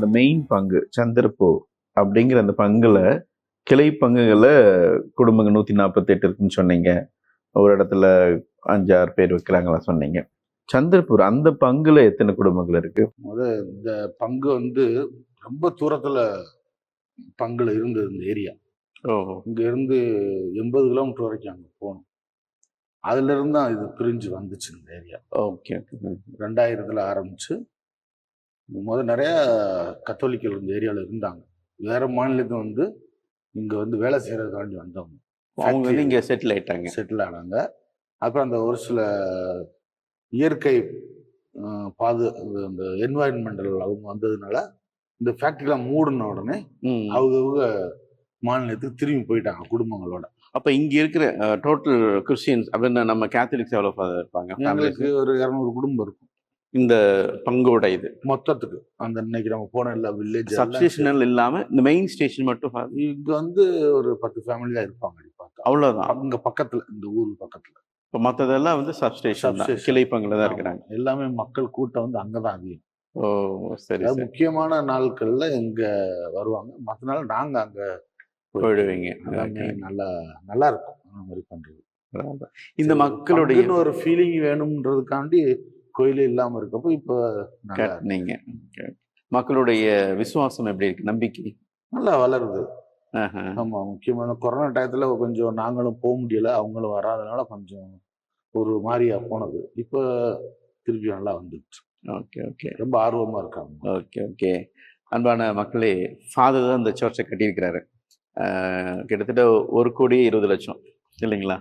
அந்த மெயின் பங்கு சந்திரப்பூர் அப்படிங்கிற அந்த பங்குல கிளை பங்குகளை குடும்பங்கள் 148 இருக்குன்னு சொன்னீங்க. ஒரு இடத்துல 5-6 பேர் வைக்கிறாங்களா சொன்னீங்க. சந்திரப்பூர் அந்த பங்குல எத்தனை குடும்பங்கள் இருக்கு? இந்த பங்கு ரொம்ப தூரத்துல பங்குல இருந்தது இந்த ஏரியா. இங்க இருந்து 80 கிலோமீட்டர் வரைக்கும் அங்க போகணும். அதுல இருந்து தான் இது பிரிஞ்சு வந்துச்சு இந்த ஏரியா. ஓகே. 2000 ஆரம்பிச்சு நிறைய கத்தோலிக்கல் இந்த ஏரியால இருந்தாங்க. வேற மாநிலத்தை இங்க வேலை செய்யறதுக்காண்டி வந்தவங்க. அவங்க இங்க செட்டில் ஆனாங்க. அப்புறம் அந்த ஒரு சில இயற்கை இந்த என்வாயன்மெண்டல் அவங்க வந்ததுனால இந்த ஃபேக்டரிலாம் மூடின உடனே அவங்க மாநிலத்துக்கு திரும்பி போயிட்டாங்க குடும்பங்களோட. அப்ப இங்க இருக்கிற டோட்டல் கிறிஸ்டியன்ஸ் அப்படின்னா நம்ம கேத்தலிக்ஸ் எவ்வளவு இருப்பாங்க? எங்களுக்கு ஒரு 200 குடும்பம் இருக்கும் இந்த பங்கோட. இது மொத்தத்துக்கு அந்த இன்னைக்கு நம்ம போன எல்லா வில்லேஜ் சப்ஸ்டேஷன் இல்லாம இந்த மெயின் ஸ்டேஷன் மட்டும் இங்க ஒரு 10 ஃபேமிலி தான் இருப்பாங்க. அவ்வளவுதான். அங்க பக்கத்துல இந்த ஊர் பக்கத்துல. இப்போ மற்றதெல்லாம் சப்ஸ்டேஷன் கிளை பங்குல தான் இருக்கிறாங்க. எல்லாமே மக்கள் கூட்டம் அங்கதான் அதிகம். ஓ சரி. முக்கியமான நாட்கள்ல இங்க வருவாங்க. மற்ற நாள் நாங்க அங்க போயிடுவீங்க. நல்லா நல்லா இருக்கும் அந்த மாதிரி பண்றது. இந்த மக்களுடைய ஒரு ஃபீலிங் வேணும்ன்றதுக்காண்டி கோயிலே இல்லாம இருக்கப்போ இப்போ நீங்க மக்களுடைய விசுவாசம் எப்படி இருக்கு? நம்பிக்கை நல்லா வளருது. ஆமா, முக்கியமான கொரோனா டயத்துல கொஞ்சம் நாங்களும் போக முடியல, அவங்களும் வராதனால கொஞ்சம் ஒரு மாதிரியா போனது. இப்போ திருப்பி நல்லா வந்துடுச்சு. ஓகே. ரொம்ப ஆர்வமா இருக்காங்க. ஓகே. அன்பான மக்களே, ஃபாதர் தான் இந்த சர்ச்சை கட்டியிருக்கிறாரு. கிட்டத்தட்ட 1,20,00,000 இல்லைங்களா?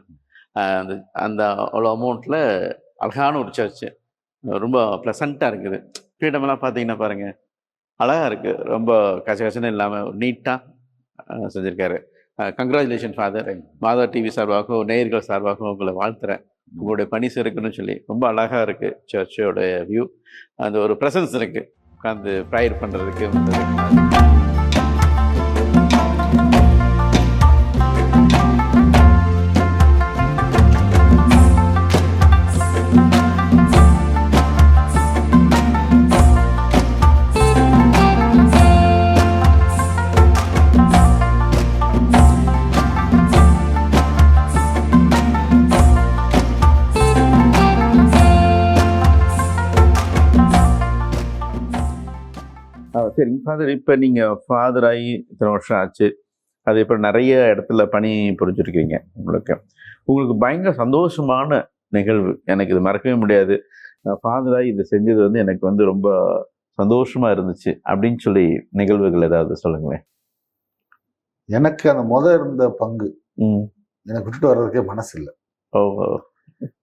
அந்த அவ்வளோ அமௌண்ட்ல அழகான ஒரு சர்ச்சு, ரொம்ப ப்ளசண்ட்டாக இருக்குது. பீடமெல்லாம் பார்த்தீங்கன்னா பாருங்க, அழகா இருக்கு. ரொம்ப கசகசன்னு இல்லாமல் நீட்டாக செஞ்சிருக்காரு. Congratulation father. மாதா டிவி சார்பாகவும் நேயர்கள் சார்பாகவும் உங்களை வாழ்த்துறேன். உங்களுடைய பணி சிறக்குன்னு சொல்லி ரொம்ப அழகா இருக்கு சர்ச்சோட வியூ. அந்த ஒரு ப்ரெசன்ஸ் இருக்கு உட்காந்து ப்ரேயர் பண்றதுக்கு. சரிங்க ஃபாதர், இப்போ நீங்கள் ஃபாதர் ஆகி இத்தனை வருஷம் ஆச்சு. அது இப்போ நிறைய இடத்துல பணி புரிஞ்சுருக்கீங்க. உங்களுக்கு பயங்கர சந்தோஷமான நிகழ்வு, எனக்கு இது மறக்கவே முடியாது, ஃபாதர் ஆகி இதை செஞ்சது எனக்கு ரொம்ப சந்தோஷமா இருந்துச்சு அப்படின்னு சொல்லி நிகழ்வுகள் ஏதாவது சொல்லுங்களேன். எனக்கு அந்த இருந்த பங்கு எனக்கு விட்டுட்டு வர்றதுக்கே மனசு இல்லை.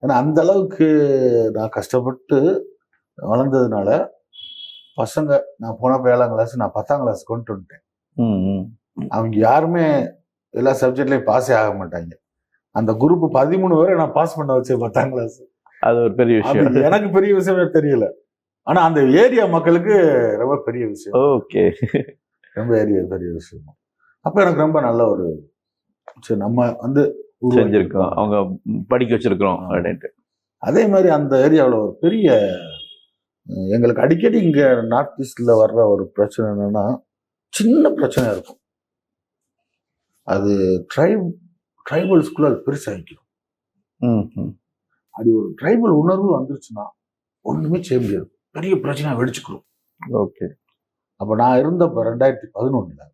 ஏன்னா அந்த அளவுக்கு நான் கஷ்டப்பட்டு வளர்ந்ததுனால பசங்க, நான் போனப்போ 7ஆம் கிளாஸ், நான் 10ஆம் கிளாஸ் கொண்டு வந்துட்டேன். அவங்க யாருமே எல்லா சப்ஜெக்ட்லயும் பாஸே ஆக மாட்டாங்க. அந்த குரூப் 13 பேரை நான் பாஸ் பண்ண வச்சேன் 10ஆம் கிளாஸ். அது ஒரு பெரிய விஷயம். எனக்கு பெரிய விஷயமே தெரியல, ஆனா அந்த ஏரியா மக்களுக்கு ரொம்ப பெரிய விஷயம். ஓகே, ரொம்ப பெரிய விஷயம். அப்ப எனக்கு ரொம்ப நல்ல ஒரு நம்ம செஞ்சிருக்கோம், அவங்க படிக்க வச்சிருக்கிறோம் அப்படின்ட்டு. அதே மாதிரி அந்த ஏரியாவில் ஒரு பெரிய, எங்களுக்கு அடிக்கடி இங்க நார்த் ஈஸ்ட்ல வர்ற ஒரு பிரச்சனை என்னன்னா, சின்ன பிரச்சனை இருக்கும், அது ட்ரைபல்ஸ்குள்ள அது பெருசாகிக்கும். அது ஒரு ட்ரைபல் உணர்வு வந்துருச்சுன்னா ஒண்ணுமே செய்ய முடியாது, பெரிய பிரச்சனை வெடிச்சுக்கிறோம். ஓகே. அப்ப நான் இருந்தப்ப 2011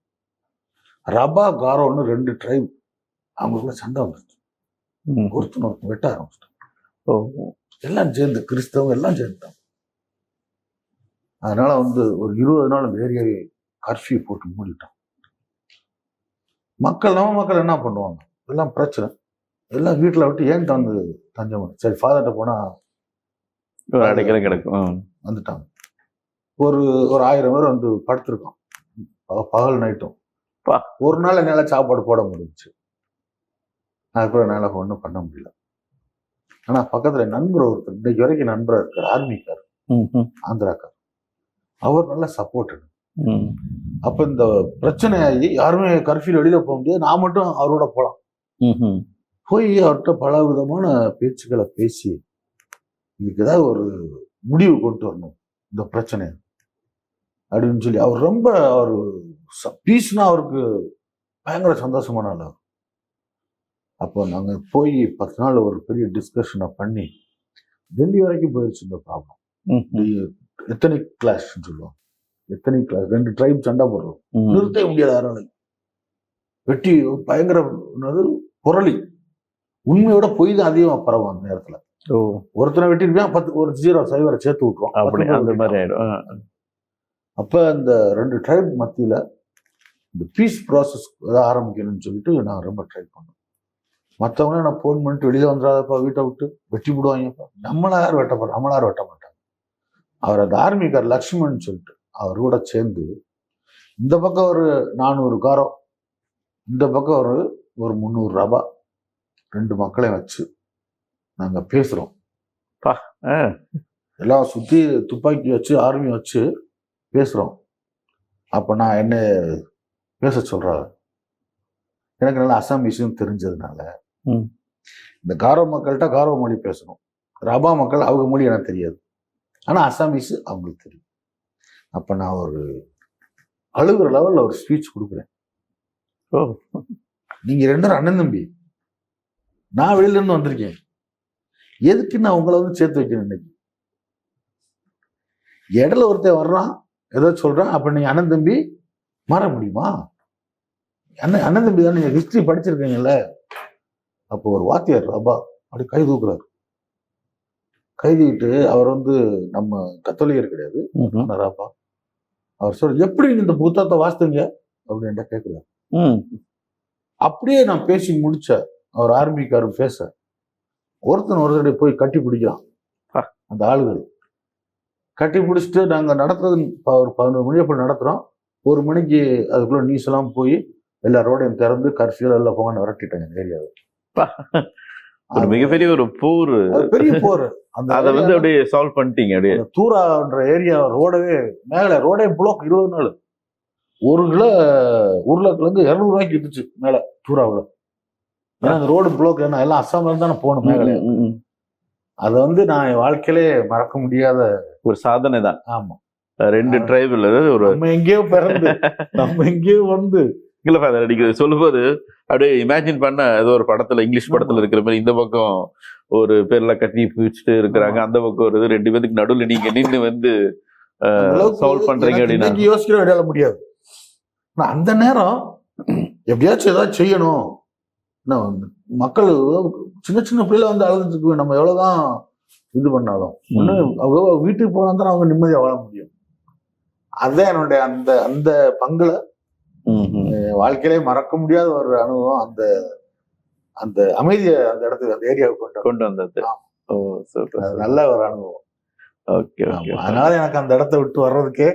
ரபா காரோன்னு 2 ட்ரைப், அவங்களுக்குள்ள சண்டை வந்துருச்சு. ஒருத்தன் வெட்ட ஆரம்பிச்சிட்டான். எல்லாம் சேர்ந்து, கிறிஸ்தவங்க எல்லாம் சேர்ந்துட்டாங்க. அதனால ஒரு 20 நாள் அந்த ஏரியாவை கர்ஃபியூ போட்டு மூடிட்டான். நம்ம மக்கள் என்ன பண்ணுவாங்க, எல்லாம் பிரச்சனை, எல்லாம் வீட்டுல விட்டு ஏன் தஞ்சம். சரி, ஃபாதர்கிட்ட போனா அடைக்கல கிடக்கும். வந்துட்டாங்க. ஒரு 1000 பேர் படுத்திருக்கோம் பகல் நைட்டும். ஒரு நாள் என்னால சாப்பாடு போட முடிஞ்சிச்சு, அதுக்கப்புறம் என்னால ஒன்றும் பண்ண முடியல. ஆனா பக்கத்துல நண்பர் ஒருத்தர் இன்னைக்கு வரைக்கும் நண்பரா இருக்காரு, ஆர்மிக்கார், ஆந்திராக்கார். அவர் நல்ல சப்போர்ட். அப்ப இந்த பிரச்சனையாகி யாருமே கர்ஃபியூ வெளியில போக முடியாது, நான் மட்டும் அவரோட போலாம். போய் அவர்கிட்ட பல விதமான பேச்சுக்களை பேசி இதுக்கு ஏதாவது ஒரு முடிவு கொண்டு வரணும் இந்த பிரச்சனை. அப்படின்னு சொல்லி அவர் ரொம்ப அவர் பீஸ்னா அவருக்கு பயங்கர சந்தோஷமான ஆள். அப்போ நாங்கள் போய் 10 நாள் ஒரு பெரிய டிஸ்கஷனை பண்ணி டெல்லி வரைக்கும் போயிடுச்சு இந்த ப்ராப்ளம். எத்தனை கிளாஸ்ன்னு சொல்லுவோம், எத்தனை கிளாஸ், 2 ட்ரைப் சண்டை போடுறோம், நிறுத்த முடியாது யாரால. வெட்டி பயங்கர புரளி, உண்மையோட பொய் தான் அதிகமாக பரவும் அந்த நேரத்துல. ஒருத்தனை வெட்டிருப்பான், 10 0 சேர்த்து விட்டுருவோம், அந்த மாதிரி ஆயிடும். அப்ப அந்த 2 ட்ரைப் மத்தியில இந்த பீஸ் ப்ராசஸ் ஆரம்பிக்கணும்னு சொல்லிட்டு நான் ரொம்ப ட்ரை பண்ணேன். மற்றவங்கள நான் ஃபோன் பண்ணிட்டு வெளியில வந்துடாதப்பா, வீட்டை விட்டு வெட்டி விடுவாங்கப்பா. நம்மள யாரும் வெட்ட மாட்டாங்க. அவர் அந்த ஆர்மிக்கார் லக்ஷ்மண் சொல்லிட்டு அவர் கூட சேர்ந்து இந்த பக்கம் ஒரு 400 காரம், இந்த பக்கம் ஒரு 300 ரூபா, 2 மக்களையும் வச்சு நாங்க பேசுறோம். எல்லாம் சுத்தி துப்பாக்கி வச்சு ஆர்மி வச்சு பேசுறோம். அப்ப நான் என்ன பேச சொல்றாரு, எனக்கு நல்லா அசாமீஸும் தெரிஞ்சதுனால இந்த காரோ மக்கள்கிட்ட காரோ மொழி பேசணும், ரபா மக்கள் அவங்க மொழி எனக்கு தெரியாது, ஆனா அசாமீஸ் அவங்களுக்கு தெரியும். அப்ப நான் ஒரு அழுகுற லெவல்ல ஒரு ஸ்பீச் கொடுக்குறேன். நீங்க 2 பேரும் அண்ணன் தம்பி, நான் வெளியில இருந்து வந்திருக்கேன், எதுக்கு நான் உங்களை வந்து சேர்த்து வைக்கணும்? இன்னைக்கு இடையில ஒருத்தன் வர்றான், ஏதோ சொல்றான், அப்ப நீங்க அண்ணன் தம்பி மாற முடியுமா? அண்ணன் தம்பி தான், நீங்க ஹிஸ்டரி படிச்சிருக்கீங்கல்ல. அப்போ ஒரு வாத்தியார் அப்பா அப்படி கை தூக்குறாரு. கை தூக்கிட்டு அவர் வந்து நம்ம கத்தோலிக்கர் கிடையாது, அப்பா. அவர் சொல்ற, எப்படி நீங்க இந்த புத்தகத்தை வாசித்தீங்க அப்படின்னு கேட்கிறாரு. அப்படியே நான் பேசி முடிச்ச அவர் ஆர்மிக்காரர் பேச ஒருத்தருடைய போய் கட்டி பிடிக்கிறான். அந்த ஆளுகள் கட்டி பிடிச்சிட்டு நாங்க நடத்துறது ஒரு 11 மணி அப்படி நடத்துறோம். 1 மணிக்கு அதுக்குள்ள நியூஸ் எல்லாம் போய் எல்லா ரோடையும் திறந்து கர்ஃபியூல எல்லாம் போங்க விரட்டிட்டாங்க இந்த ஏரியாவை. ஒரு மிகப்பெரிய ஒரு போர், பெரிய போர். அதை வந்து அப்படியே சால்வ் பண்ணிட்டீங்க. அப்படியே தூரான்ற ஏரியா ரோடவே மேல ரோடே பிளாக் 20 நாள். 1 கிலோ உருளைக்கிழங்கு 200 ரூபாய்க்கு வித்துச்சு மேல தூராவில். ஏன்னா அந்த ரோடு பிளாக், ஏன்னா எல்லாம் அஸ்ஸாம்ல இருந்து தானே போகணும் மேலே. அதை வந்து நான் என் வாழ்க்கையிலே மறக்க முடியாத ஒரு சாதனை தான். ஆமா, 2 ட்ரைபில் ஒரு நம்ம எங்கேயோ பிறந்து நம்ம எங்கேயோ வந்து அடிக்கிறது சொல்லும்போது அப்படியே இமேஜின் பண்ண ஏதோ ஒரு படத்துல, இங்கிலீஷ் படத்துல இருக்கிற மாதிரி இந்த பக்கம் ஒரு பேர்ல கட்டி பிடிச்சிட்டு இருக்கிறாங்க, அந்த பக்கம் ஒரு 2 பேருக்கு நடுவில் நீங்க நின்று வந்து சால்வ் பண்றீங்க அப்படின்னா யோசிக்கிற இடையில முடியாது. அந்த நேரம் எப்படியாச்சும் ஏதாவது செய்யணும். மக்கள் சின்ன சின்ன பிள்ளைல வந்து அழுதுட்டு, நம்ம எவ்வளவுதான் இது பண்ணாலும் அவங்க வீட்டுக்கு போனா தான் அவங்க நிம்மதியா வாழ முடியும். அதுதான் என்னுடைய அந்த அந்த பங்குல வாழ்க்கையிலே மறக்க முடியாத ஒரு அனுபவம். அந்த அந்த அமைதியை அந்த இடத்துக்கு, அந்த ஏரியாவுக்கு கொண்டு வந்தது நல்ல ஒரு அனுபவம். அதனால எனக்கு அந்த இடத்த விட்டு வர்றதுக்கே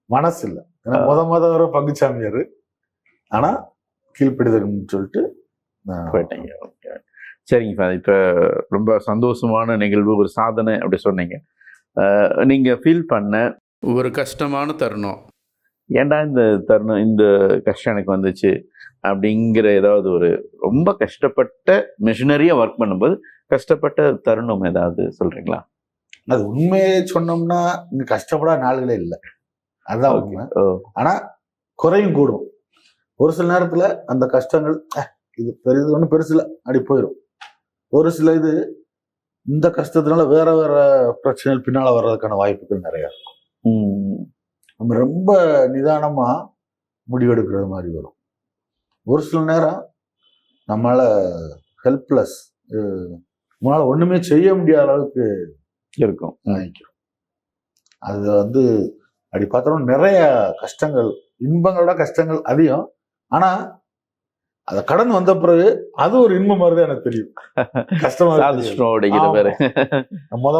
மனசு இல்லை. ஏன்னா முத வர பங்குச்சாமியாரு, ஆனா கீழ்ப்பிடிதல்னு சொல்லிட்டு போயிட்டீங்க. சரிங்க, இப்ப ரொம்ப சந்தோஷமான நிகழ்வு, ஒரு சாதனை அப்படி சொன்னீங்க. நீங்க ஃபீல் பண்ண ஒரு கஷ்டமான தருணம், ஏன்டா இந்த தருணம், இந்த கஷ்டம் எனக்கு வந்துச்சு அப்படிங்கிற ஏதாவது ஒரு ரொம்ப கஷ்டப்பட்ட மிஷினரியா ஒர்க் பண்ணும்போது கஷ்டப்பட்ட தருணம் ஏதாவது சொல்றீங்களா? அது உண்மையே சொன்னோம்னா இங்க கஷ்டப்படாத நாள்களே இல்லை, அதுதான் உண்மை. ஆனா குறையும் கூடும். ஒரு சில நேரத்துல அந்த கஷ்டங்கள் இது பெரிய ஒன்றும் பெருசு இல்லை அப்படி போயிடும். ஒரு சில இது இந்த கஷ்டத்தினால வேற வேற பிரச்சனைகள் பின்னால வர்றதுக்கான வாய்ப்புகள் நிறைய இருக்கும். நம்ம ரொம்ப நிதானமா முடிவெடுக்கிறது மாதிரி வரும். ஒரு சில நேரம் நம்மளால ஹெல்ப்லெஸ், நம்மளால ஒண்ணுமே செய்ய முடியாத அளவுக்கு இருக்கும் நினைக்கிறோம். அது வந்து அப்படி பார்த்தோம்னா நிறைய கஷ்டங்கள், இன்பங்களோட கஷ்டங்கள் அதிகம். ஆனா அதை கடந்து வந்த பிறகு அது ஒரு இன்பம் மாதிரிதான் எனக்கு தெரியும். கஷ்டமா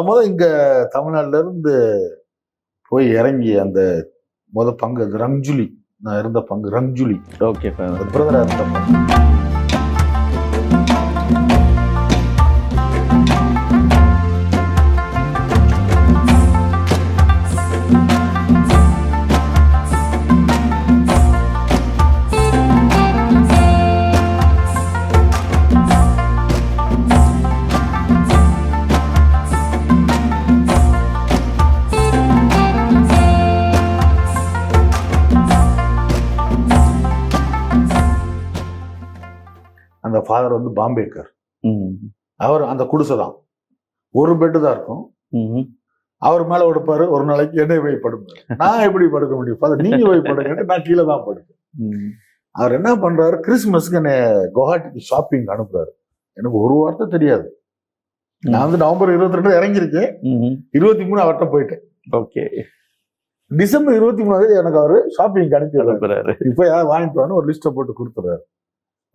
முத இங்க தமிழ்நாட்டுல இருந்து போய் இறங்கி அந்த பங்கு ரங்ஜுலி, நான் இருந்த பங்கு ரங்ஜுலி, ஓகே பிரதரா இருந்த பங்கு. அந்த ஃபாதர் வந்து பாம்பேக்கர். ம். அவர் அந்த குடிசை தான், ஒரு பெட்டு தான் இருக்கும். ம்ஹ்ம். அவர் மேல படுப்பாரு, ஒரு நாளைக்கு என்னை போய் படுப்பாரு. நான் எப்படி படுக்க முடியும் ஃபாதர், நீங்க போய் படுங்க, நான் கீழே தான் படுப்பேன். ம். அவர் என்ன பண்றாரு, கிறிஸ்துமஸ்க்கு என்னை குவஹாட்டிக்கு ஷாப்பிங் அனுப்புறாரு. எனக்கு ஒரு வார்த்தை தெரியாது. நான் வந்து நவம்பர் 22 இறங்கியிருக்கேன், ம்ஹ்ம். 23 அவர்கிட்ட போயிட்டேன். ஓகே. டிசம்பர் 23 எனக்கு அவரு ஷாப்பிங் அனுப்பி அனுப்புறாரு. இப்ப யாராவது வாங்கிட்டு வான்னு ஒரு லிஸ்ட்டை போட்டு கொடுத்துறாரு.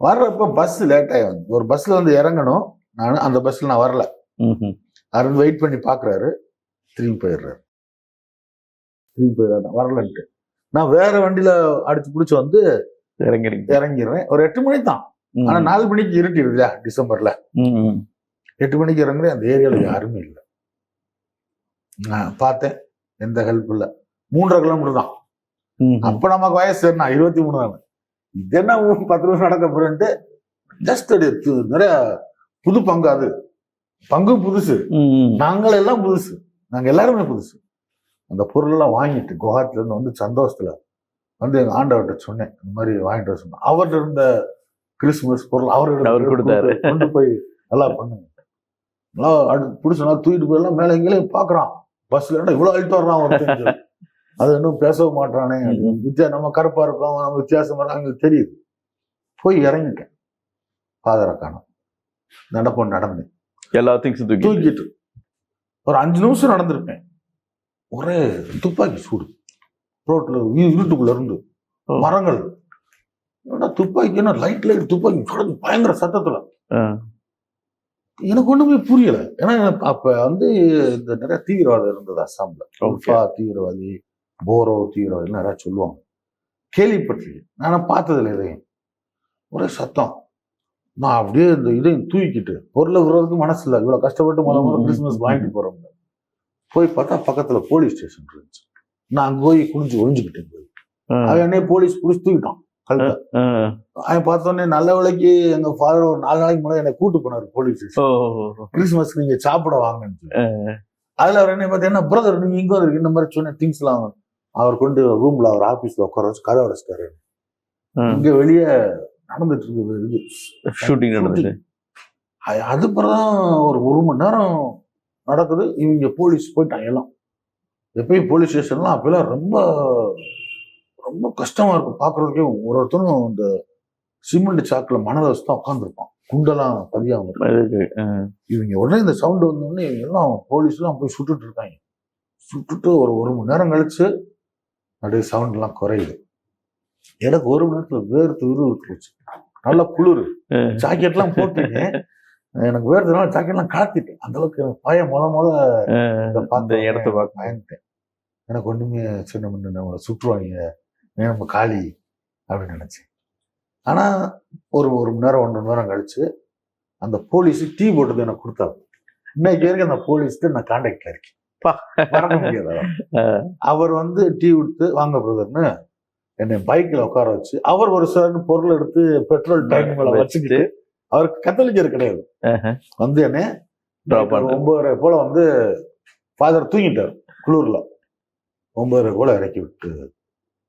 வர்றப்ப பஸ் லேட் ஆகி வந்து ஒரு பஸ்ல வந்து இறங்கணும். நான் அந்த பஸ்ல நான் வரல. ம்ஹ்ம். அவர் வந்து வெயிட் பண்ணி பாக்குறாரு, திரும்பி போயிடுறாரு. வரலன்ட்டு நான் வேற வண்டியில அடிச்சு பிடிச்சு வந்து இறங்கிடுறேன். ஒரு 8 மணி தான். ஆனா 4 மணிக்கு இருட்டிடுது இல்லையா டிசம்பர்ல. 8 மணிக்கு இறங்குறேன். அந்த ஏரியால யாருமே இல்லை. நான் பார்த்தேன், எந்த ஹெல்ப் இல்லை. 3.5 கிலோமீட்டர் தான். அப்ப நமக்கு வயசு என்ன, 23 தானே. இது என்ன 10 நிமிஷம் நடக்க போறேன்ட்டு ஜஸ்ட் நிறைய புது பங்கு, அது பங்கு புதுசு, நாங்கள் எல்லாம் புதுசு, நாங்க எல்லாருமே புதுசு. அந்த பொருள் எல்லாம் வாங்கிட்டு குவஹாத்தில இருந்து வந்து சந்தோஷத்துல வந்து எங்க ஆண்டவர்கிட்ட சொன்னேன், இந்த மாதிரி வாங்கிட்டு வர சொன்னேன். அவர்கிட்ட இருந்த கிறிஸ்துமஸ் பொருள் அவர் கொடுத்தாரு, கொண்டு போய் நல்லா பண்ணுங்க. நல்லா பிடிச்சா தூக்கிட்டு போயெல்லாம் மேல எங்கேயே பாக்குறான். பஸ்ல இவ்வளவு அழுத்து வர்றான் ஒருத்தன், அது இன்னும் பேசவும் மாட்டானே. நம்ம கருப்பா இருக்கோம், நம்ம வித்தியாசமா இருக்கோம், எங்களுக்கு தெரியுது. போய் இறங்கிட்டேன். ஃபாதரை காணோம். நடந்தேன் எல்லாத்தையும் தூக்கிட்டு ஒரு 5 நிமிஷம் நடந்திருப்பேன். ஒரே துப்பாக்கி சூடு ரோட்ல, வீட்டுக்குள்ள இருந்து மரங்கள், துப்பாக்கி லைட் துப்பாக்கி பயங்கர சத்தத்துல. எனக்கு ஒண்ணுமே புரியல. ஏன்னா அப்ப வந்து இந்த நிறைய தீவிரவாதம் இருந்தது அஸ்ஸாம்ல. தீவிரவாதி, போரோ தீவிரவாதி நிறைய சொல்லுவாங்க, கேள்விப்பட்டிருக்கேன். நான் பார்த்ததில்ல எதையும். ஒரே சத்தம். நான் அப்படியே இந்த இதையும் தூக்கிட்டு பொருளை விடுறதுக்கு மனசு இல்லை. இவ்வளவு கஷ்டப்பட்டு முதல்ல கிறிஸ்துமஸ் வாங்கிட்டு போறோம். போய் பார்த்தா பக்கத்துல போலீஸ் ஸ்டேஷன் இருந்துச்சு. நான் அங்க போய் குனிஞ்சு ஒழிஞ்சுக்கிட்டேன். போய் அவன் என்னைய போலீஸ் புடிச்சு தூக்கிட்டான். அவன் பார்த்தோன்னே நல்ல வேலைக்கு எங்க ஃபாதர் ஒரு 4 நாளைக்கு முன்னாடி என்னை கூட்டு போனாரு போலீஸ் ஸ்டேஷன். கிறிஸ்துமஸ்க்கு நீங்க சாப்பிட வாங்கன்னு. அதுல அவர் என்ன பார்த்தா, என்ன பிரதர் நீங்க இங்க இருக்கு இந்த மாதிரி சொன்ன திங்ஸ் எல்லாம் அவர் கொண்டு ரூம்ல அவர் ஆபீஸ்ல உட்கார வச்சு கதை அடைச்சிட்டாரு. இங்க வெளியே நடந்துட்டு இருக்கு ஷூட்டிங் நடந்துச்சு. அது பிறகுதான் ஒரு 1 மணி நேரம் நடக்குது. இவங்க போலீஸ் போயிட்டாங்க எல்லாம். எப்பயும் போலீஸ் ஸ்டேஷன்லாம் அப்பெல்லாம் ரொம்ப ரொம்ப கஷ்டமா இருக்கும் பாக்குறதுக்கே. ஒருத்தரும் இந்த சிமெண்ட் சாக்குல மணலை வச்சு தான் உட்காந்துருப்பான், குண்டெல்லாம் பதியாம. இவங்க உடனே இந்த சவுண்ட் வந்தோடனே எல்லாம் போலீஸ் எல்லாம் போய் சுட்டுட்டு இருக்காங்க. சுட்டுட்டு ஒரு 1 மணி நேரம் கழிச்சு அப்படியே சவுண்ட் எல்லாம் குறையுது. எனக்கு 1 மணி நேரத்துல வேர்த்து விறுவிறுத்துருச்சு. நல்லா குளிர், ஜாக்கெட் எல்லாம் போட்டுங்க. எனக்கு வேர்த்தனால ஜாக்கெட் எல்லாம் கலத்திட்டேன். அந்த அளவுக்கு எனக்கு பயம் பார்த்த இடத்த பயந்துட்டேன். எனக்கு ஒண்ணுமே சின்ன முன்ன நம்மளை சுற்றுவாங்க, நம்ம காலி அப்படின்னு நினைச்சேன். ஆனா ஒரு 1 மணி நேரம் 1.5 மணி நேரம் கழிச்சு அந்த போலீஸ் டீ போட்டது எனக்கு கொடுத்தாரு. இன்னைக்கு வரைக்கும் அந்த போலீஸ்க்கு நான் கான்டாக்ட்ல இருக்கேன், மறக்க முடியாது. அவர் வந்து டீ கொடுத்து வாங்க பிரதர்னு என்னை பைக்ல உட்கார வச்சு, அவர் ஒரு சில பொருள் எடுத்து பெட்ரோல் டேங்க் மேல வச்சுக்கிட்டு, அவருக்கு கத்தோலிக்கர் கிடையாது, வந்து என்ன 9:30 போல வந்து ஃபாதர் தூங்கிட்டார் குளூர்ல. 9:30 போல இறக்கி விட்டு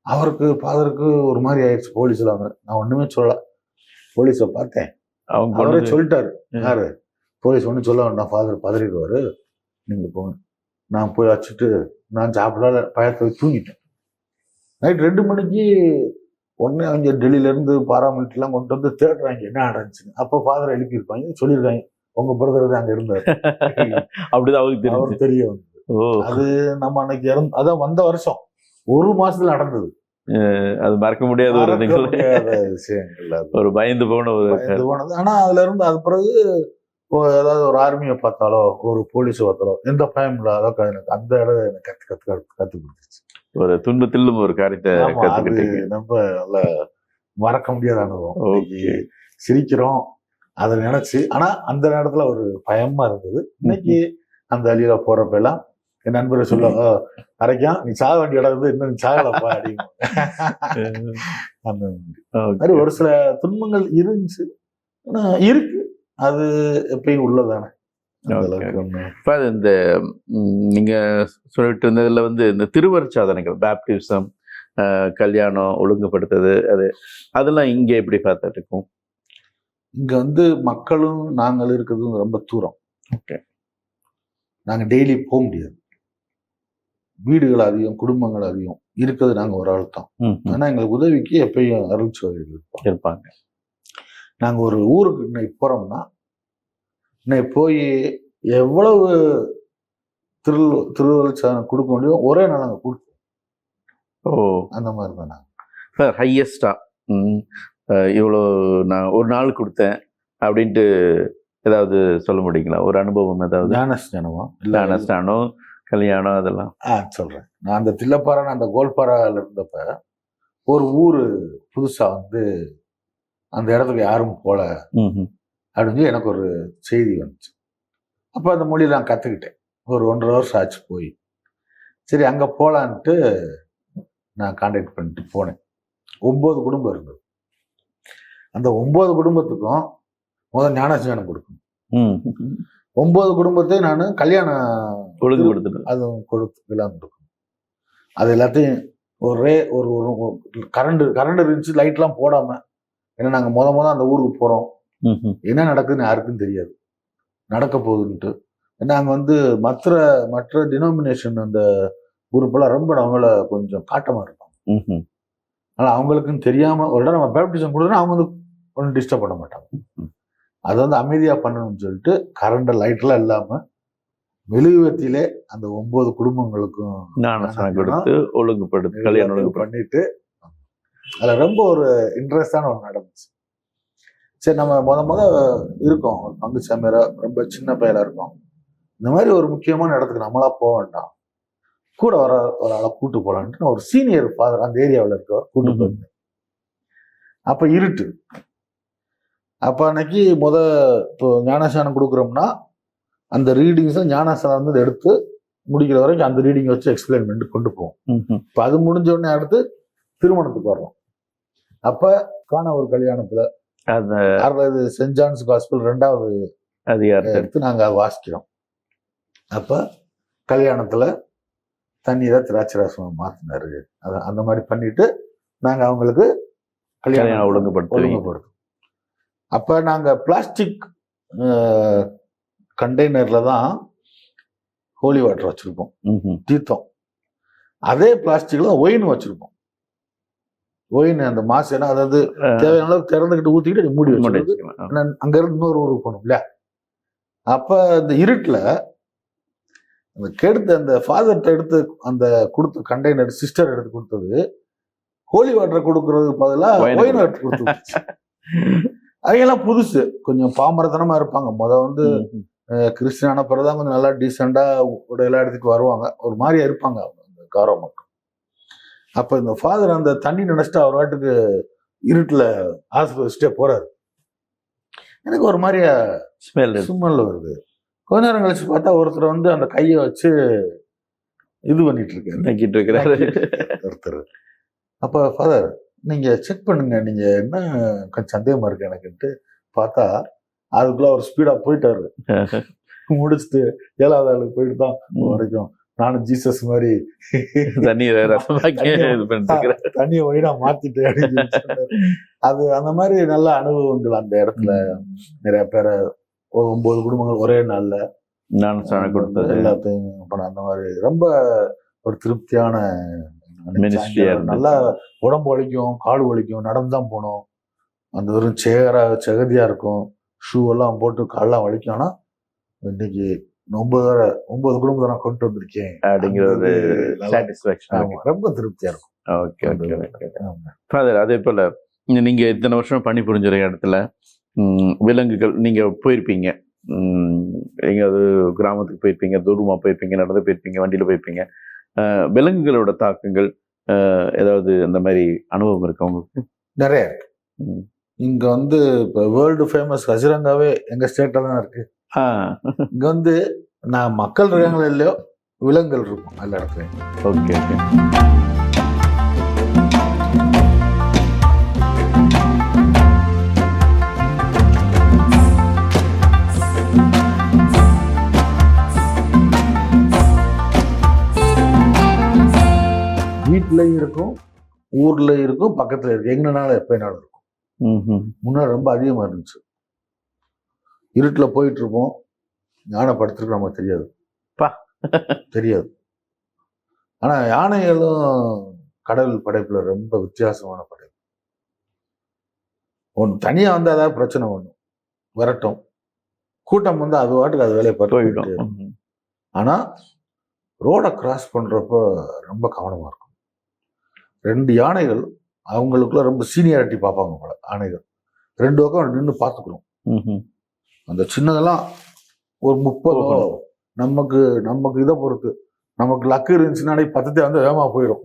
அவருக்கு ஃபாதருக்கு ஒரு மாதிரி ஆயிடுச்சு. போலீஸ்ல நான் ஒண்ணுமே சொல்லல. போலீஸை பார்த்தேன், அவரே சொல்லிட்டாரு. யாரு போலீஸ் ஒன்னும் சொல்ல வேண்டாம், ஃபாதர் பதறிடுவாரு, நீங்க போங்க. நான் போய் வச்சுட்டு நான் சாப்பிடாத பயத்தை தூங்கிட்டேன். நைட் 2 மணிக்கு உடனே அவங்க டெல்லியில இருந்து பாராமிலிட்டரி எல்லாம் கொண்டு வந்து தேடுறாங்க என்ன நடந்துச்சு. அப்போ ஃபாதர் எழுப்பியிருப்பாங்க, சொல்லியிருக்காங்க உங்க பிரதர் அங்க இருந்தாரு. அப்படிதான் அவருக்கு தெரியும். அது நம்ம அன்னைக்கு அதான் வந்த வருஷம் 1 மாசத்துல நடந்தது. அது மறக்க முடியாத ஒரு விஷயங்கள், ஒரு பயந்து போனது. ஆனா அதுல இருந்து அது பிறகு ஏதாவது ஒரு ஆர்மியை பார்த்தாலோ ஒரு போலீஸ் பார்த்தாலோ எந்த பயம் இல்லாத எனக்கு அந்த இடம் எனக்கு கத்து கொடுத்துச்சு. ஒரு துன்பத்திலும் ஒரு காரியத்தை ரொம்ப நல்ல மறக்க முடியாத அனுபவம். சிரிக்கிறோம் அதை நினைச்சு, ஆனா அந்த நேரத்துல ஒரு பயமா இருந்தது. இன்னைக்கு அந்த வழியில போறப்ப எல்லாம் என் நண்பரை சொல்ல, அரைக்கான் நீ சாக வேண்டிய இடம் இருந்து இன்னும் சாகலப்பா அப்படின்னு. அந்த மாதிரி ஒரு சில துன்பங்கள் இருந்துச்சு, இருக்கு, அது எப்பயும் உள்ளதானே. இப்ப இந்த நீங்க சொல்லிட்டு இருந்ததுல வந்து இந்த திருவருட்சாதனைகள், பேப்டிசம், கல்யாணம் ஒழுங்குபடுத்துறது, அதெல்லாம் இங்க எப்படி பார்த்துட்டு இருக்கும்? இங்க வந்து மக்களும் நாங்கள் இருக்கிறதும் ரொம்ப தூரம். ஓகே. நாங்க டெய்லி போக முடியாது. வீடுகள் அதிகம், குடும்பங்கள் அதிகம். இருக்கிறது நாங்க ஒரு ஆள் தான். ஆனா எங்களுக்கு உதவிக்கு எப்பயும் அருள்சோதரிகள் இருப்பாங்க. நாங்க ஒரு ஊருக்கு இன்னைக்கு போறோம்னா, இன்னைக்கு போய் எவ்வளவு திருவள்ளுவர் கொடுக்க முடியும் ஒரே நாள் நாங்க கொடுப்போம். அந்த மாதிரி தான் நாங்க. சார் ஹையஸ்டா இவ்வளோ நான் ஒரு நாள் கொடுத்தேன் அப்படின்ட்டு ஏதாவது சொல்ல முடியுங்களா? ஒரு அனுபவம் ஏதாவது? ஞானஸ்தானம், கல்யாணம் அதெல்லாம் சொல்றேன். நான் அந்த தில்லப்பாறை அந்த கோல்பாறையில் இருந்தப்ப ஒரு ஊரு புதுசா வந்து அந்த இடத்துக்கு யாரும் போல அப்படின்னு எனக்கு ஒரு செய்தி வந்துச்சு. அப்ப அந்த மொழியை நான் கத்துக்கிட்டேன். ஒரு 1.5 வருஷம் ஆச்சு போய். சரி அங்க போலான்ட்டு நான் கான்டாக்ட் பண்ணிட்டு போனேன். 9 குடும்பம் இருந்தது. அந்த 9 குடும்பத்துக்கும் முதல் ஞானஸ்நானம் கொடுக்கணும். 9 குடும்பத்தையும் நான் கல்யாணம் அதுவும் கொடுத்துலாம் கொடுக்கணும். அது எல்லாத்தையும் ஒரே ஒரு கரண்ட் இருந்துச்சு, லைட்லாம் போடாம. ஏன்னா நாங்க முத அந்த ஊருக்கு போறோம், என்ன நடக்குதுன்னு யாருக்கும் தெரியாது, நடக்க போகுதுன்ட்டு. நாங்க வந்து மற்ற டினோமினேஷன் அந்த குரூப்பெல்லாம் ரொம்ப அவங்கள கொஞ்சம் காட்டமா இருப்பாங்க. ஆனா அவங்களுக்குன்னு தெரியாம ஒரு இடம் நம்ம பேப்டிசம் கொடுத்தோம்னா அவங்க வந்து ஒன்றும் டிஸ்டர்ப் பண்ண மாட்டாங்க. அதை வந்து அமைதியா பண்ணணும்னு சொல்லிட்டு கரண்ட் லைட்லாம் இல்லாம மெழுகுவத்திலே அந்த 9 குடும்பங்களுக்கும் ஒழுங்குபடுத்தி கல்யாணம் பண்ணிட்டு அதுல ரொம்ப ஒரு இன்ட்ரெஸ்டான ஒன்று நடந்துச்சு. சரி நம்ம முத இருக்கோம், ஒரு பங்கு சமையல ரொம்ப சின்ன பையலா இருக்கோம். இந்த மாதிரி ஒரு முக்கியமான இடத்துக்கு நம்மளா போக வேண்டாம், கூட வர ஒரு ஆளை கூட்டு போலான்ட்டு ஒரு சீனியர் ஃபாதர் அந்த ஏரியாவில் இருக்கவர் கூட்டு போயிருந்தேன். அப்ப இருட்டு. அப்ப அன்னைக்கு இப்போ ஞானஸ்நானம் கொடுக்குறோம்னா அந்த ரீடிங்ஸ் ஞானஸ்நானம் வந்து எடுத்து முடிக்கிற வரைக்கும் அந்த ரீடிங் வச்சு எக்ஸ்பிளைன் பண்ணிட்டு கொண்டு போவோம். இப்ப அது முடிஞ்ச உடனே அடுத்து திருமணத்துக்கு வர்றோம். அப்ப ஒரு கல்யாணத்துல சென்ட் ஜான்ஸ் காஸ்பல் 2வது அதிகாரத்தை எடுத்து நாங்க வாசிக்கிறோம். அப்ப கல்யாணத்துல தண்ணீரை திராட்சரசம் மாத்தினாரு. அந்த மாதிரி பண்ணிட்டு நாங்க அவங்களுக்கு கல்யாணம் ஒழுங்குபடுத்தும். அப்ப நாங்க பிளாஸ்டிக் கண்டெய்னர்ல தான் ஹோலி வாட்டர் வச்சிருப்போம், தீர்த்தம். அதே பிளாஸ்டிக்ல ஒயின் வச்சிருப்போம். ஒயின் அந்த மாசு, ஏன்னா அதாவது தேவையான அளவுக்கு திறந்துகிட்டு ஊத்திக்கிட்டு மூடி வச்சிருக்கோம். அங்க இருந்து இன்னொரு ஊருக்கு போகணும் இல்லையா? அப்ப இந்த இருட்டுல அந்த கெடுத்து அந்த ஃபாதர்கிட்ட எடுத்து அந்த கொடுத்த கண்டெய்னர் சிஸ்டர் எடுத்து கொடுத்தது ஹோலி வாட்டர் கொடுக்கறதுக்கு பதிலாக ஒயின் வாட்டர் கொடுத்து. அவங்கெல்லாம் புதுசு, கொஞ்சம் பாமரத்தனமா இருப்பாங்க. வந்து கிறிஸ்டியான பிறகுதான் கொஞ்சம் நல்லா டீசெண்டா உடையெல்லாம் எடுத்துட்டு வருவாங்க. ஒரு மாதிரியா இருப்பாங்க அந்த காரோ மக்கள். அப்ப இந்த ஃபாதர் அந்த தண்ணி நினைச்சிட்டு அவர் வாட்டுக்கு இருட்டுல ஆஸ்பத்திரிட்டே போறாரு. எனக்கு ஒரு மாதிரியா சும்மல் வருது. கொஞ்ச நேரம் கழிச்சு பார்த்தா ஒருத்தர் வந்து அந்த கையை வச்சு இது பண்ணிட்டு இருக்காரு ஒருத்தர். அப்ப ஃபாதர் நீங்க செக் பண்ணுங்க, நீங்க என்ன கொஞ்சம் சந்தேகமா இருக்கு எனக்குன்ட்டு பார்த்தா அதுக்குள்ள அவர் ஸ்பீடா போயிட்டாரு. முடிச்சுட்டு 7வது ஆளுக்கு போயிட்டு தான் வரைக்கும் நானும் ஜீசஸ் மாதிரி தண்ணியை ஒயிடா மாத்திட்டு அப்படின்னு. அது அந்த மாதிரி நல்ல அனுபவங்கள் அந்த இடத்துல. நிறைய பேரை 9 குடும்பங்கள் ஒரே நாள்ல எல்லாத்தையும் அந்த மாதிரி ரொம்ப ஒரு திருப்தியான நல்லா. உடம்பு வலிக்கும், காடு வலிக்கும், நடந்துதான் போனோம். அந்த ஒரு செகதியா இருக்கும், ஷூ எல்லாம் போட்டு காலெல்லாம் வலிக்கும். ஆனா இன்னைக்கு 9 குடும்பத்தை நான் கொண்டு வந்திருக்கேன் அப்படிங்கிற ஒரு சாட்டிஸ்ஃபேக்ஷன், ரொம்ப திருப்தியா இருக்கும். அதே போல நீங்க இத்தனை வருஷம் பணி புரிஞ்சுற இடத்துல விலங்குகள் நீங்க போயிருப்பீங்க, எங்கேயாவது கிராமத்துக்கு போயிருப்பீங்க, தூரமா போயிருப்பீங்க, நடந்து போயிருப்பீங்க, வண்டியில போயிருப்பீங்க. விலங்குகளோட தாக்கங்கள் ஏதாவது அந்த மாதிரி அனுபவம் இருக்கு உங்களுக்கு? நிறைய இருக்கு. இங்க வந்து இப்போ வேர்ல்டு ஃபேமஸ் கசிரங்காவே எங்க ஸ்டேட்ல தான் இருக்கு. இங்க வந்து நான் மக்கள் இருக்காங்களோ இல்லையோ விலங்குகள் இருக்கும் எல்லா இடத்துலையும். Okay okay. வீட்லயும் இருக்கும், ஊர்ல இருக்கும், பக்கத்துல இருக்கு, எங்கனாலும் எப்பனாலும் இருக்கும். முன்னாடி ரொம்ப அதிகமா இருந்துச்சு. இருட்டுல போயிட்டு இருப்போம், யானை படுத்திருக்கு நமக்கு தெரியாது. பா. தெரியாது. ஆனா யானைகளும் கடவுள் படைப்புல ரொம்ப வித்தியாசமான படைப்பு. ஒன்று தனியா வந்து அதாவது பிரச்சனை ஒண்ணு வரட்டும், கூட்டம் வந்து அது வாட்டுக்கு அது வேலையை பார்த்து போயிட்டே இருக்கும். போயிடும். ஆனா ரோட கிராஸ் பண்றப்ப ரொம்ப கவனமா இருக்கும். 2 யானைகள் அவங்களுக்குள்ள ரொம்ப சீனியாரிட்டி பார்ப்பாங்க போல யானைகள். 2 பக்கம் நின்று பார்த்துக்கிறோம். அந்த சின்னதெல்லாம் ஒரு 30 நமக்கு இதை பொறுத்து நமக்கு லக்கு இருந்துச்சுன்னா 10 வந்து வேகமா போயிடும்.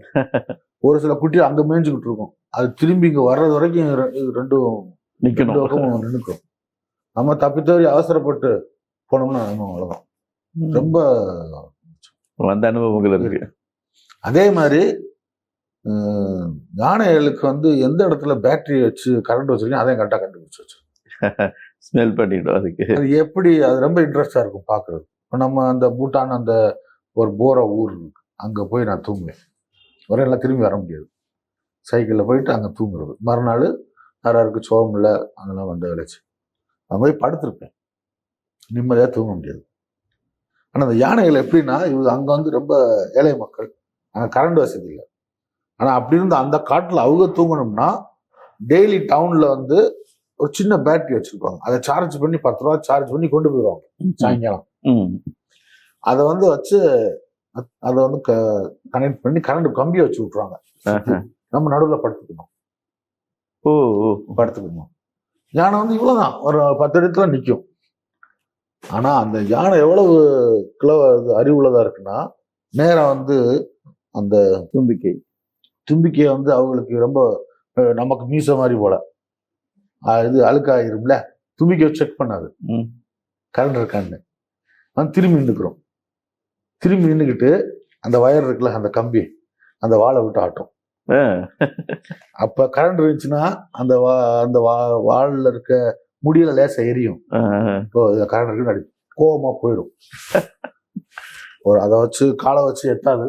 ஒரு சில குட்டி அங்க மேய்ஞ்சுக்கிட்டு இருக்கும், அது திரும்பி இங்க வர்றது வரைக்கும் ரெண்டும் பக்கமும் நின்னுக்கும். நம்ம தப்பித்தவறி அவசரப்பட்டு போனோம்னா நம்ம அவ்வளவுதான். ரொம்ப அந்த அனுபவங்கள் இருக்கு. அதே மாதிரி யானைகளுக்கு வந்து எந்த இடத்துல பேட்டரி வச்சு கரண்ட் வச்சிருக்கீங்க அதையும் கரெக்டாக கண்டுபிடிச்சு வச்சு ஸ்மெல் பண்ணிடும். அதுக்கு அது எப்படி, அது ரொம்ப இன்ட்ரெஸ்டா இருக்கும் பார்க்கறது. இப்போ நம்ம அந்த பூட்டான் அந்த ஒரு போரா ஊர் இருக்கு, அங்கே போய் நான் தூங்குவேன். ஒரே எல்லாம் திரும்பி வர முடியாது, சைக்கிளில் போயிட்டு அங்கே தூங்குறது. மறுநாள் யாராருக்கு சோகம் இல்லை அதெல்லாம் வந்த விளைச்சு நான் போய் படுத்திருப்பேன், நிம்மதியாக தூங்க முடியாது. ஆனால் அந்த யானைகள் எப்படின்னா, இவங்க அங்கே வந்து ரொம்ப ஏழை மக்கள், அங்கே கரண்ட் வசதி இல்லை. ஆனால் அப்படி இருந்து அந்த காட்டில் அவங்க தூங்கணும்னா டெய்லி டவுனில் வந்து ஒரு சின்ன பேட்டரி வச்சிருப்பாங்க, அதை சார்ஜ் பண்ணி 10 ரூபா சார்ஜ் பண்ணி கொண்டு போயிடுவாங்க சாயங்காலம். அதை வந்து வச்சு அதை வந்து கனெக்ட் பண்ணி கரண்ட் கம்பியை வச்சு விட்டுருவாங்க. நம்ம நடுவில் படுத்துக்கணும். யானை வந்து இவ்வளவுதான், ஒரு 10 இடத்துல நிற்கும். ஆனா அந்த யானை எவ்வளவு அறிவுள்ளதா இருக்குன்னா, நேரம் வந்து அந்த தும்பிக்கையை வந்து அவங்களுக்கு ரொம்ப, நமக்கு மீச மாதிரி போல இது அழுக்காயிரும்ல, தும்பிக்கையை செக் பண்ணாது கரண்ட் இருக்கான்னு. வந்து திரும்பி நின்றுக்கிறோம். திரும்பி நின்றுக்கிட்டு அந்த வயர் இருக்குல்ல, அந்த கம்பி, அந்த வாழை விட்டு ஆட்டும். அப்ப கரண்ட் இருந்துச்சுன்னா அந்த வாழில் இருக்க முடியல லேசா எரியும். இப்போ கரண்ட் இருக்குன்னு அடி கோவமா போயிடும். அதை வச்சு காலை வச்சு எத்தாது,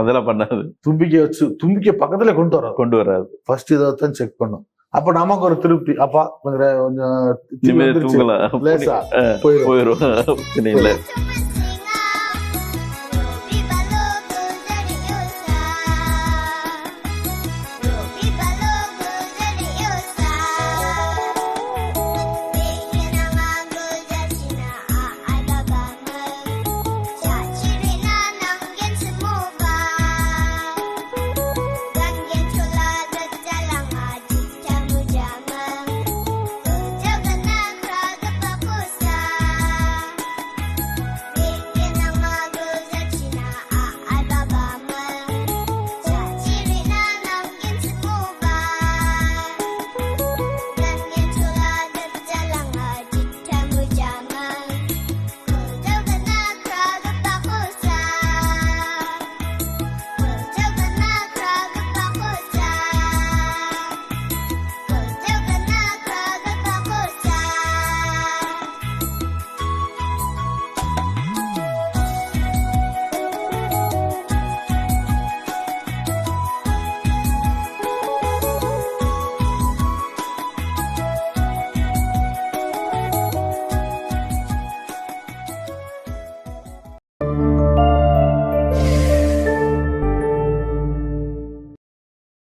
அதெல்லாம் பண்ணாது. தும்பிக்கை பக்கத்துல கொண்டு வராது. ஃபர்ஸ்ட் இதை தான் செக் பண்ணும். அப்ப நமக்கு ஒரு திருப்தி, அப்பா கொஞ்சம் லேசா போயிடும்.